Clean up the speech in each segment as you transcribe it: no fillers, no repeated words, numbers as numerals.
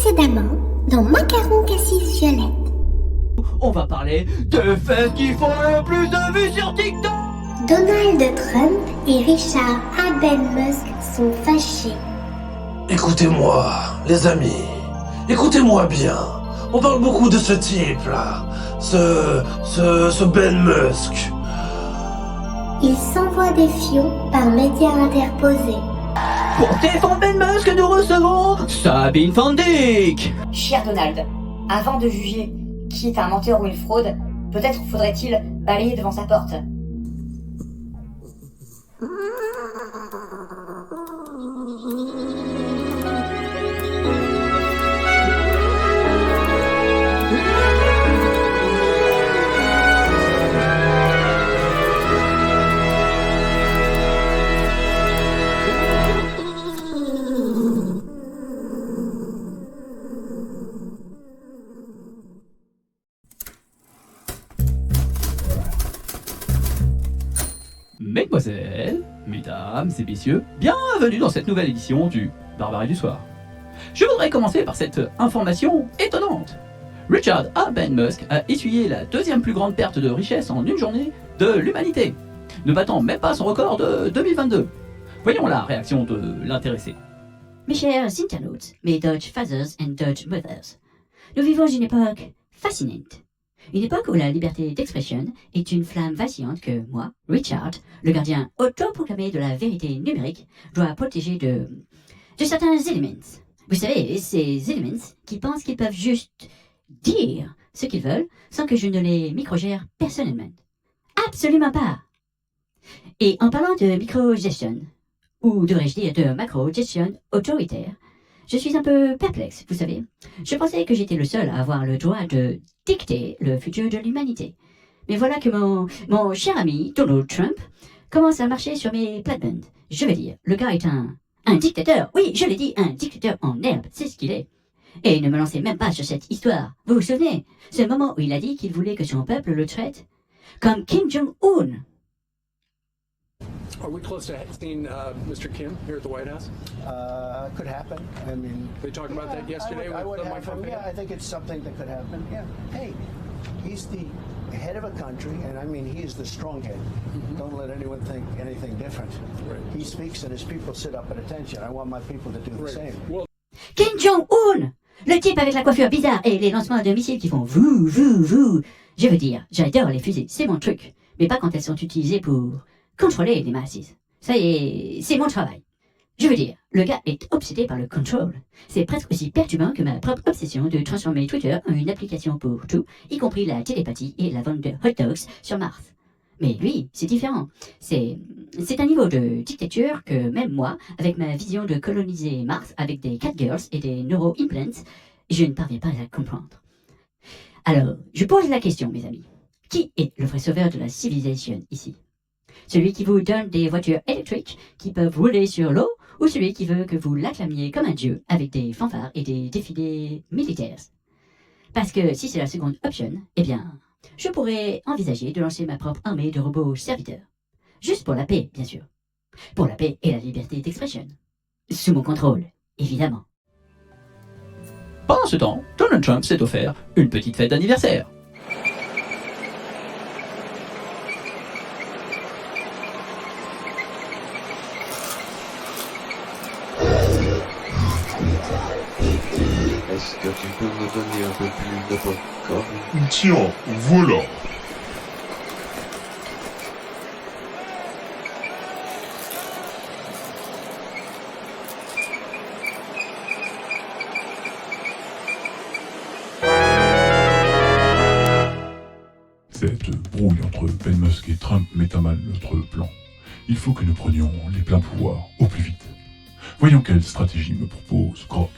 Précédemment, dans Macaron Cassis Violette. On va parler de fêtes qui font le plus de vues sur TikTok. Donald Trump et Richard Aben Musk sont fâchés. Écoutez-moi, les amis. Écoutez-moi bien. On parle beaucoup de ce type-là. Ce Ben Musk. Ils s'envoient des fions par médias interposés. Pour défendre Ben Musk, nous recevons Sabine Van Dijk. Cher Donald, avant de juger qui est un menteur ou une fraude, peut-être faudrait-il balayer devant sa porte. Mesdemoiselles, mesdames et messieurs, bienvenue dans cette nouvelle édition du Barbarie du Soir. Je voudrais commencer par cette information étonnante. Richard Aben Musk a essuyé la deuxième plus grande perte de richesse en une journée de l'humanité, ne battant même pas son record de 2022. Voyons la réaction de l'intéressé. Mes chers internautes, mes Dodge Fathers and Dodge Mothers, nous vivons une époque fascinante. Une époque où la liberté d'expression est une flamme vacillante que moi, Richard, le gardien autoproclamé de la vérité numérique, dois protéger de certains éléments. Vous savez, ces éléments qui pensent qu'ils peuvent juste dire ce qu'ils veulent sans que je ne les microgère personnellement. Absolument pas. Et en parlant de microgestion, ou devrais-je dire de macro-gestion autoritaire, je suis un peu perplexe, vous savez. Je pensais que j'étais le seul à avoir le droit de dicter le futur de l'humanité. Mais voilà que mon cher ami Donald Trump commence à marcher sur mes plates-bandes. Je veux dire, le gars est un dictateur. Oui, je l'ai dit, un dictateur en herbe, c'est ce qu'il est. Et ne me lancez même pas sur cette histoire. Vous vous souvenez, ce moment où il a dit qu'il voulait que son peuple le traite comme Kim Jong-un. Are we close to seeing Mr. Kim here at the White House? Could happen. I mean, They talked about that yesterday with Mike Pompeo? Yeah, I think it's something that could happen. Yeah. Hey, he's the head of a country, and I mean, he is the strong head. Don't let anyone think anything different. Right. He speaks, and his people sit up at attention. I want my people to do the Right. same. Well, Kim Jong-un, le type avec la coiffure bizarre et les lancements de missiles qui font vous. Je veux dire, j'adore les fusées, c'est mon truc. Mais pas quand elles sont utilisées pour contrôler les masses. Ça y est, c'est mon travail. Je veux dire, le gars est obsédé par le contrôle. C'est presque aussi perturbant que ma propre obsession de transformer Twitter en une application pour tout, y compris la télépathie et la vente de hot dogs sur Mars. Mais lui, c'est différent. C'est un niveau de dictature que même moi, avec ma vision de coloniser Mars avec des catgirls et des neuro-implants, je ne parviens pas à comprendre. Alors, je pose la question, mes amis. Qui est le vrai sauveur de la civilisation ici? Celui qui vous donne des voitures électriques qui peuvent rouler sur l'eau, ou celui qui veut que vous l'acclamiez comme un dieu avec des fanfares et des défilés militaires? Parce que si c'est la seconde option, eh bien, je pourrais envisager de lancer ma propre armée de robots serviteurs. Juste pour la paix, bien sûr. Pour la paix et la liberté d'expression. Sous mon contrôle, évidemment. Pendant ce temps, Donald Trump s'est offert une petite fête d'anniversaire. Est-ce que tu peux me donner un peu plus de popcorn? Tiens, voilà. Cette brouille entre Ben Musk et Trump met à mal notre plan. Il faut que nous prenions les pleins pouvoirs au plus vite. Voyons quelle stratégie me propose Croc.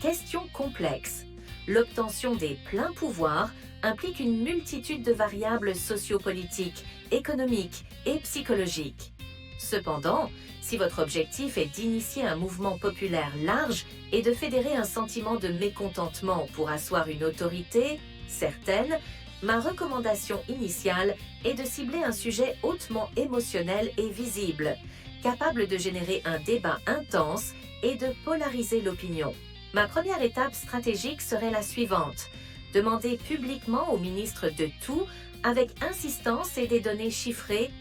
Question complexe. L'obtention des pleins pouvoirs implique une multitude de variables sociopolitiques, économiques et psychologiques. Cependant, si votre objectif est d'initier un mouvement populaire large et de fédérer un sentiment de mécontentement pour asseoir une autorité certaine, ma recommandation initiale est de cibler un sujet hautement émotionnel et visible, capable de générer un débat intense et de polariser l'opinion. Ma première étape stratégique serait la suivante. Demander publiquement au ministre de tout, avec insistance et des données chiffrées,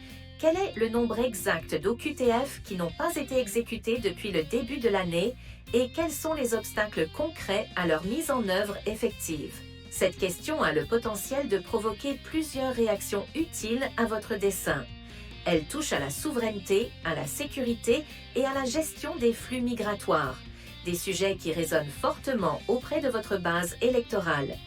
quel est le nombre exact d'OQTF qui n'ont pas été exécutés depuis le début de l'année et quels sont les obstacles concrets à leur mise en œuvre effective. Cette question a le potentiel de provoquer plusieurs réactions utiles à votre dessein. Elle touche à la souveraineté, à la sécurité et à la gestion des flux migratoires, des sujets qui résonnent fortement auprès de votre base électorale.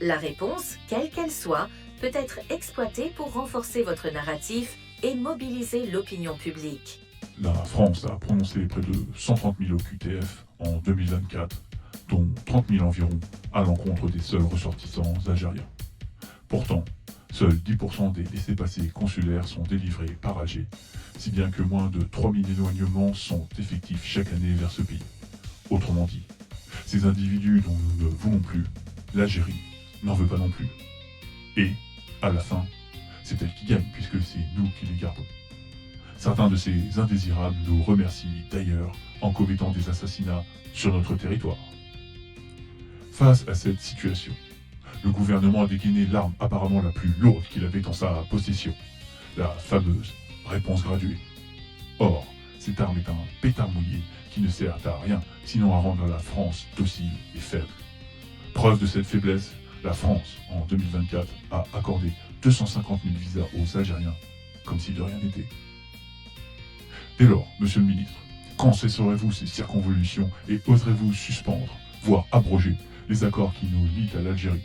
La réponse, quelle qu'elle soit, peut être exploitée pour renforcer votre narratif et mobiliser l'opinion publique. La France a prononcé près de 130 000 OQTF en 2024, dont 30 000 environ à l'encontre des seuls ressortissants algériens. Pourtant, seuls 10% des laissez-passer consulaires sont délivrés par Alger, si bien que moins de 3 000 éloignements sont effectifs chaque année vers ce pays. Autrement dit, ces individus dont nous ne voulons plus, l'Algérie n'en veut pas non plus. Et, à la fin, c'est elle qui gagne puisque c'est nous qui les gardons. Certains de ces indésirables nous remercient d'ailleurs en commettant des assassinats sur notre territoire. Face à cette situation, le gouvernement a dégainé l'arme apparemment la plus lourde qu'il avait en sa possession, la fameuse réponse graduée. Or, cette arme est un pétard mouillé qui ne sert à rien sinon à rendre la France docile et faible. Preuve de cette faiblesse, la France, en 2024, a accordé 250 000 visas aux Algériens, comme si de rien n'était. Dès lors, monsieur le ministre, quand cesserez-vous ces circonvolutions et oserez-vous suspendre, voire abroger, les accords qui nous lient à l'Algérie?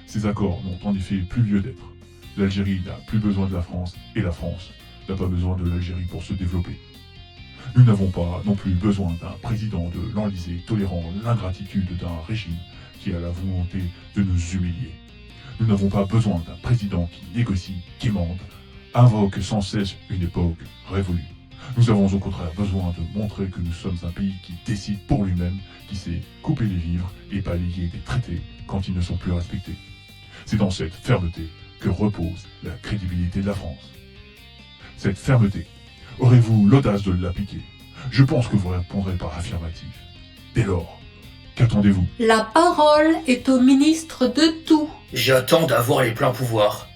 Ces accords n'ont en effet plus lieu d'être. L'Algérie n'a plus besoin de la France et la France n'a pas besoin de l'Algérie pour se développer. Nous n'avons pas non plus besoin d'un président de l'Enlysée tolérant l'ingratitude d'un régime qui a la volonté de nous humilier. Nous n'avons pas besoin d'un président qui négocie, quémande, invoque sans cesse une époque révolue. Nous avons au contraire besoin de montrer que nous sommes un pays qui décide pour lui-même, qui sait couper les vivres et balayer des traités quand ils ne sont plus respectés. C'est dans cette fermeté que repose la crédibilité de la France. Cette fermeté, aurez-vous l'audace de l'appliquer? Je pense que vous répondrez par affirmatif. Dès lors, qu'attendez-vous? La parole est au ministre de tout. J'attends d'avoir les pleins pouvoirs.